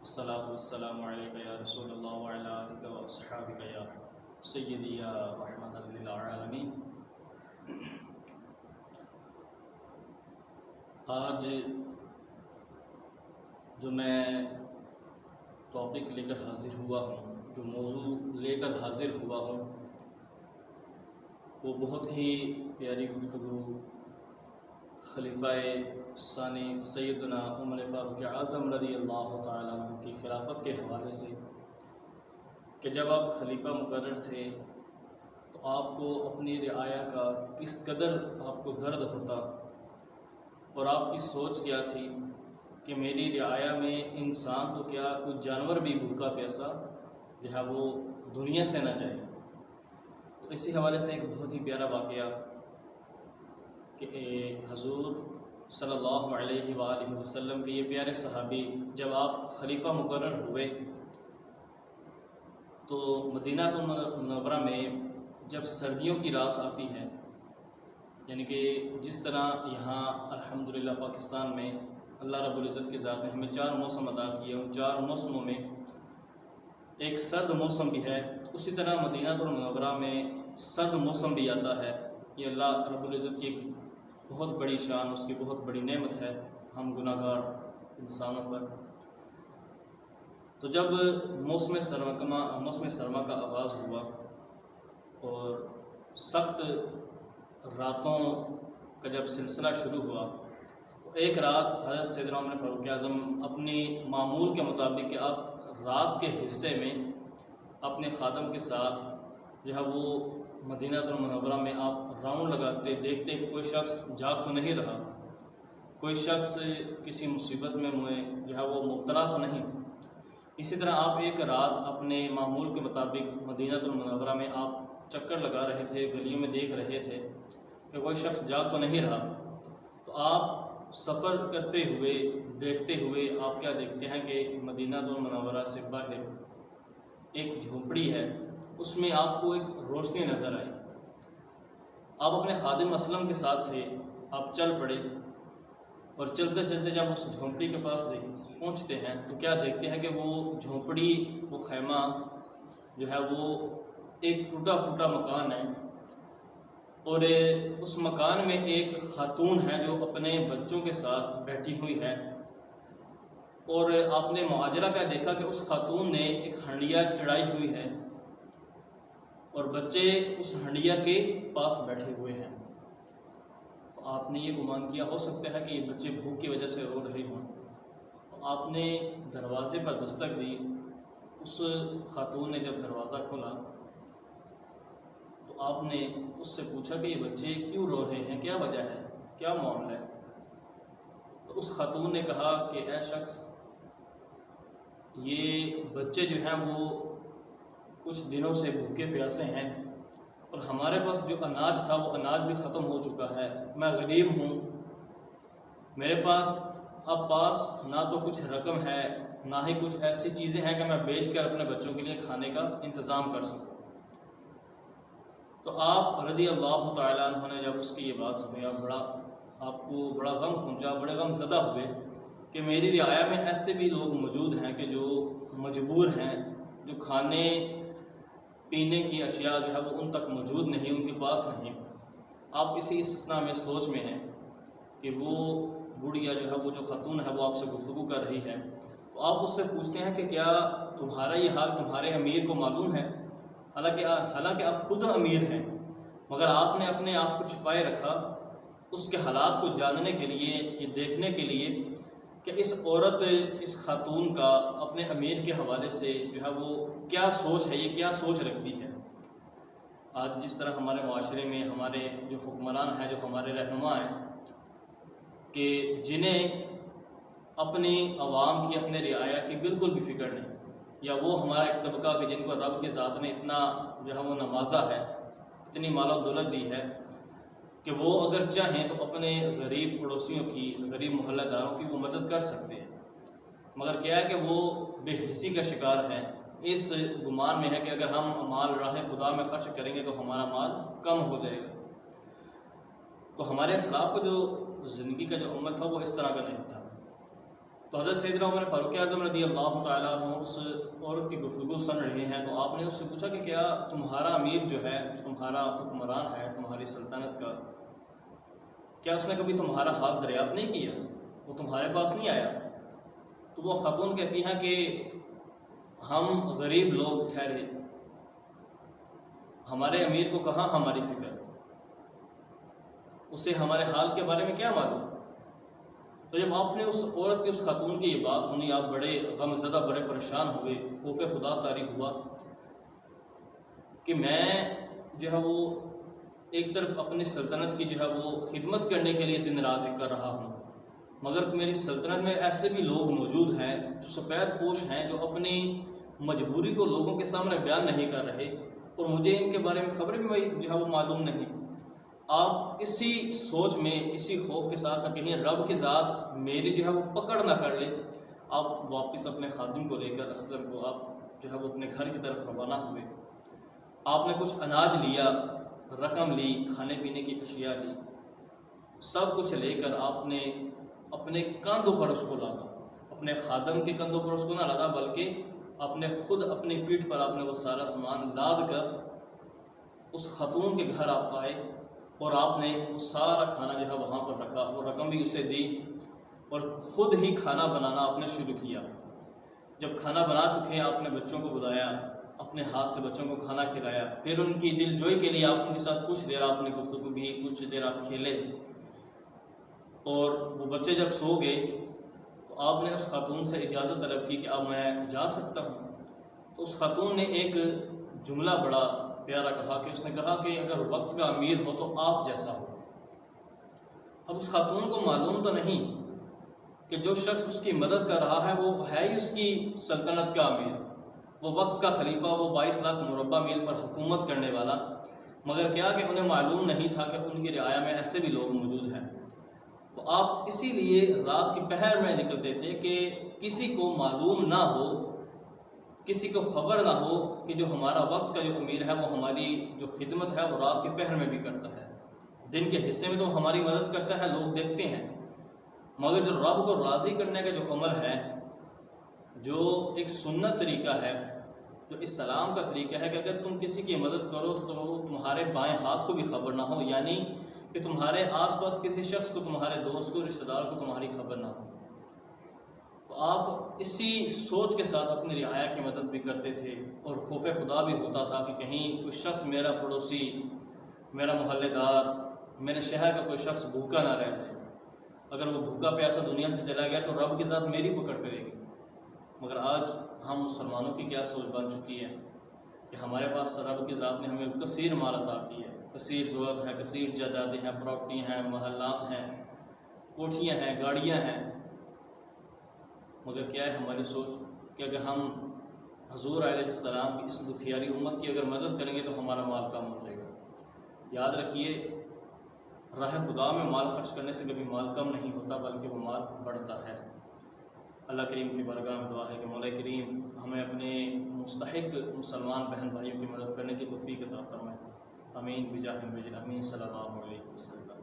الصلاۃ والسلام علیک یا رسول اللہ وعلی آلک و اصحابک یا سیدی یا رحمت للعالمین۔ آج جو میں ٹاپک لے کر حاضر ہوا ہوں، جو موضوع لے کر حاضر ہوا ہوں، وہ بہت ہی پیاری گفتگو خلیفہ ثانی سیدنا عمر فاروق اعظم رضی اللہ تعالیٰ عنہ کی خلافت کے حوالے سے، کہ جب آپ خلیفہ مقرر تھے تو آپ کو اپنی رعایا کا کس قدر آپ کو درد ہوتا، اور آپ کی سوچ کیا تھی کہ میری رعایا میں انسان تو کیا کچھ جانور بھی بھوکا پیاسا جو ہے وہ دنیا سے نہ جائے۔ تو اسی حوالے سے ایک بہت ہی پیارا واقعہ کہ حضور صلی اللہ علیہ وآلہ وسلم کے یہ پیارے صحابی جب آپ خلیفہ مقرر ہوئے تو مدینہ منورہ میں جب سردیوں کی رات آتی ہے، یعنی کہ جس طرح یہاں الحمدللہ پاکستان میں اللہ رب العزت کی ذات نے ہمیں 4 موسم عطا کیے، ان 4 موسموں میں ایک سرد موسم بھی ہے، اسی طرح مدینہ منورہ میں سرد موسم بھی آتا ہے۔ یہ اللہ رب العزت کی بہت بڑی شان، اس کی بہت بڑی نعمت ہے ہم گناہ گار انسانوں پر۔ تو جب موسم سرما کا آغاز ہوا اور سخت راتوں کا جب سلسلہ شروع ہوا، تو ایک رات حضرت سیدنا عمر فاروق اعظم اپنی معمول کے مطابق کہ آپ رات کے حصے میں اپنے خادم کے ساتھ جو ہے وہ مدینہ منورہ میں آپ راؤنڈ لگاتے، دیکھتے کہ کوئی شخص جاگ تو نہیں رہا، کوئی شخص کسی مصیبت میں جو ہے وہ مبتلا تو نہیں۔ اسی طرح آپ ایک رات اپنے معمول کے مطابق مدینہ منورہ میں آپ چکر لگا رہے تھے، گلیوں میں دیکھ رہے تھے کہ کوئی شخص جاگ تو نہیں رہا۔ تو آپ سفر کرتے ہوئے دیکھتے ہوئے آپ کیا دیکھتے ہیں کہ مدینہ منورہ سے باہر ایک جھونپڑی ہے، اس میں آپ کو ایک روشنی نظر آئی۔ آپ اپنے خادم اسلم کے ساتھ تھے، آپ چل پڑے اور چلتے چلتے جب اس جھونپڑی کے پاس پہنچتے ہیں تو کیا دیکھتے ہیں کہ وہ جھونپڑی، وہ خیمہ جو ہے وہ ایک ٹوٹا پھوٹا مکان ہے، اور اس مکان میں ایک خاتون ہے جو اپنے بچوں کے ساتھ بیٹھی ہوئی ہے، اور آپ نے معاجرہ کیا دیکھا کہ اس خاتون نے ایک ہنڈیا چڑھائی ہوئی ہے اور بچے اس ہنڈیا کے پاس بیٹھے ہوئے ہیں۔ تو آپ نے یہ گمان کیا ہو سکتا ہے کہ یہ بچے بھوک کی وجہ سے رو رہے ہوں۔ تو آپ نے دروازے پر دستک دی، اس خاتون نے جب دروازہ کھولا تو آپ نے اس سے پوچھا کہ یہ بچے کیوں رو رہے ہیں، کیا وجہ ہے، کیا معاملہ ہے؟ تو اس خاتون نے کہا کہ اے شخص، یہ بچے جو ہیں وہ کچھ دنوں سے بھوکے پیاسے ہیں، اور ہمارے پاس جو اناج تھا وہ اناج بھی ختم ہو چکا ہے، میں غریب ہوں، میرے پاس نہ تو کچھ رقم ہے، نہ ہی کچھ ایسی چیزیں ہیں کہ میں بیچ کر اپنے بچوں کے لیے کھانے کا انتظام کر سکوں۔ تو آپ رضی اللہ تعالیٰ عنہ نے جب اس کی یہ بات سنی، آپ کو بڑا غم پہنچا، بڑے غم زدہ ہوئے کہ میری رعایا میں ایسے بھی لوگ موجود ہیں کہ جو مجبور ہیں، جو کھانے پینے کی اشیاء جو ہے وہ ان تک موجود نہیں، ان کے پاس نہیں۔ آپ اسی استثناء میں سوچ میں ہیں کہ وہ بڑھیا جو ہے وہ جو خاتون ہے وہ آپ سے گفتگو کر رہی ہے، تو آپ اس سے پوچھتے ہیں کہ کیا تمہارا یہ حال تمہارے امیر کو معلوم ہے؟ حالانکہ آپ خود امیر ہیں، مگر آپ نے اپنے آپ کو چھپائے رکھا اس کے حالات کو جاننے کے لیے، یہ دیکھنے کے لیے کہ اس عورت، اس خاتون کا اپنے امیر کے حوالے سے جو ہے وہ کیا سوچ ہے، یہ کیا سوچ رکھتی ہے۔ آج جس طرح ہمارے معاشرے میں ہمارے جو حکمران ہیں، جو ہمارے رہنما ہیں، کہ جنہیں اپنی عوام کی، اپنے رعایا کی بالکل بھی فکر نہیں، یا وہ ہمارا ایک طبقہ کہ جن کو رب کی ذات نے اتنا جو ہے وہ نوازا ہے، اتنی مال و دولت دی ہے کہ وہ اگر چاہیں تو اپنے غریب پڑوسیوں کی، غریب محلہ داروں کی وہ مدد کر سکتے ہیں، مگر کیا ہے کہ وہ بے حسی کا شکار ہیں، اس گمان میں ہے کہ اگر ہم مال راہ خدا میں خرچ کریں گے تو ہمارا مال کم ہو جائے گا۔ تو ہمارے اسلاف کو جو زندگی کا جو عمل تھا وہ اس طرح کا نہیں تھا۔ تو حضرت سیدنا عمر فاروق اعظم رضی اللہ تعالیٰ عنہ اس عورت کی گفتگو سن رہے ہیں، تو آپ نے اس سے پوچھا کہ کیا تمہارا امیر جو ہے، جو تمہارا حکمران ہے تمہاری سلطنت کا، کیا اس نے کبھی تمہارا حال دریافت نہیں کیا، وہ تمہارے پاس نہیں آیا؟ تو وہ خاتون کہتی ہیں کہ ہم غریب لوگ ٹھہرے، ہمارے امیر کو کہاں ہماری فکر، اسے ہمارے حال کے بارے میں کیا معلوم؟ تو جب آپ نے اس عورت کی، اس خاتون کی یہ بات سنی، آپ بڑے غم زدہ، بڑے پریشان ہوئے، خوف خدا طاری ہوا کہ میں جو ہے وہ ایک طرف اپنی سلطنت کی جو ہے وہ خدمت کرنے کے لیے دن رات کر رہا ہوں، مگر میری سلطنت میں ایسے بھی لوگ موجود ہیں جو سفید پوش ہیں، جو اپنی مجبوری کو لوگوں کے سامنے بیان نہیں کر رہے، اور مجھے ان کے بارے میں خبریں بھی جو ہے وہ معلوم نہیں۔ آپ اسی سوچ میں، اسی خوف کے ساتھ کہیں رب کی ذات میری جو ہے وہ پکڑ نہ کر لے، آپ واپس اپنے خادم کو لے کر، اسلم کو، آپ جو ہے وہ اپنے گھر کی طرف روانہ ہوئے۔ آپ نے کچھ اناج لیا، رقم لی، کھانے پینے کی اشیاء لی، سب کچھ لے کر آپ نے اپنے کندھوں پر اس کو لادا، اپنے خادم کے کندھوں پر اس کو نہ لادا، بلکہ اپنے خود اپنی پیٹھ پر آپ نے وہ سارا سامان لاد کر اس خاتون کے گھر آپ آئے، اور آپ نے وہ سارا کھانا جو ہے وہاں پر رکھا، وہ رقم بھی اسے دی، اور خود ہی کھانا بنانا آپ نے شروع کیا۔ جب کھانا بنا چکے آپ نے بچوں کو بلایا، اپنے ہاتھ سے بچوں کو کھانا کھلایا، پھر ان کی دل جوئی کے لیے آپ ان کے ساتھ کچھ دیر آپ نے گفتگو بھی، کچھ دیر آپ کھیلے، اور وہ بچے جب سو گئے تو آپ نے اس خاتون سے اجازت طلب کی کہ اب میں جا سکتا ہوں؟ تو اس خاتون نے ایک جملہ بڑا پیارا کہا، کہ اس نے کہا کہ اگر وقت کا امیر ہو تو آپ جیسا ہو۔ اب اس خاتون کو معلوم تو نہیں کہ جو شخص اس کی مدد کر رہا ہے وہ ہے ہی اس کی سلطنت کا امیر، وہ وقت کا خلیفہ، وہ 22 لاکھ مربع میل پر حکومت کرنے والا، مگر کیا کہ انہیں معلوم نہیں تھا کہ ان کی رعایا میں ایسے بھی لوگ موجود ہیں۔ تو آپ اسی لیے رات کی پہر میں نکلتے تھے کہ کسی کو معلوم نہ ہو، کسی کو خبر نہ ہو کہ جو ہمارا وقت کا جو امیر ہے وہ ہماری جو خدمت ہے وہ رات کے پہر میں بھی کرتا ہے، دن کے حصے میں تو ہماری مدد کرتا ہے، لوگ دیکھتے ہیں، مگر جو رب کو راضی کرنے کا جو عمل ہے، جو ایک سنت طریقہ ہے، جو اسلام کا طریقہ ہے کہ اگر تم کسی کی مدد کرو تو وہ تمہارے بائیں ہاتھ کو بھی خبر نہ ہو، یعنی کہ تمہارے آس پاس کسی شخص کو، تمہارے دوست کو، رشتہ دار کو تمہاری خبر نہ ہو۔ تو آپ اسی سوچ کے ساتھ اپنی رعایا کی مدد بھی کرتے تھے، اور خوف خدا بھی ہوتا تھا کہ کہیں کوئی شخص، میرا پڑوسی، میرا محلے دار، میرے شہر کا کوئی شخص بھوکا نہ رہ جائے، اگر وہ بھوکا پیاسا دنیا سے چلا گیا تو رب کی ذات میری پکڑ کرے گی۔ مگر آج ہم مسلمانوں کی کیا سوچ بن چکی ہے کہ ہمارے پاس رب کی ذات نے ہمیں کثیر مال عطا کی ہے، کثیر دولت ہے، کثیر جائیدادیں ہیں، پراپرٹیاں ہیں، محلات ہیں، کوٹھیاں ہیں، گاڑیاں ہیں، مگر کیا ہے ہماری سوچ کہ اگر ہم حضور علیہ السلام کی اس دکھیاری امت کی اگر مدد کریں گے تو ہمارا مال کم ہو جائے گا۔ یاد رکھیے، راہ خدا میں مال خرچ کرنے سے کبھی مال کم نہیں ہوتا، بلکہ وہ مال بڑھتا ہے۔ اللہ کریم کی بارگاہ میں دعا ہے کہ مولا کریم ہمیں اپنے مستحق مسلمان بہن بھائیوں کی مدد کرنے کی توفیق عطا فرمائے۔ آمین بجاہ النبی، آمین صلی اللہ علیہ وسلم۔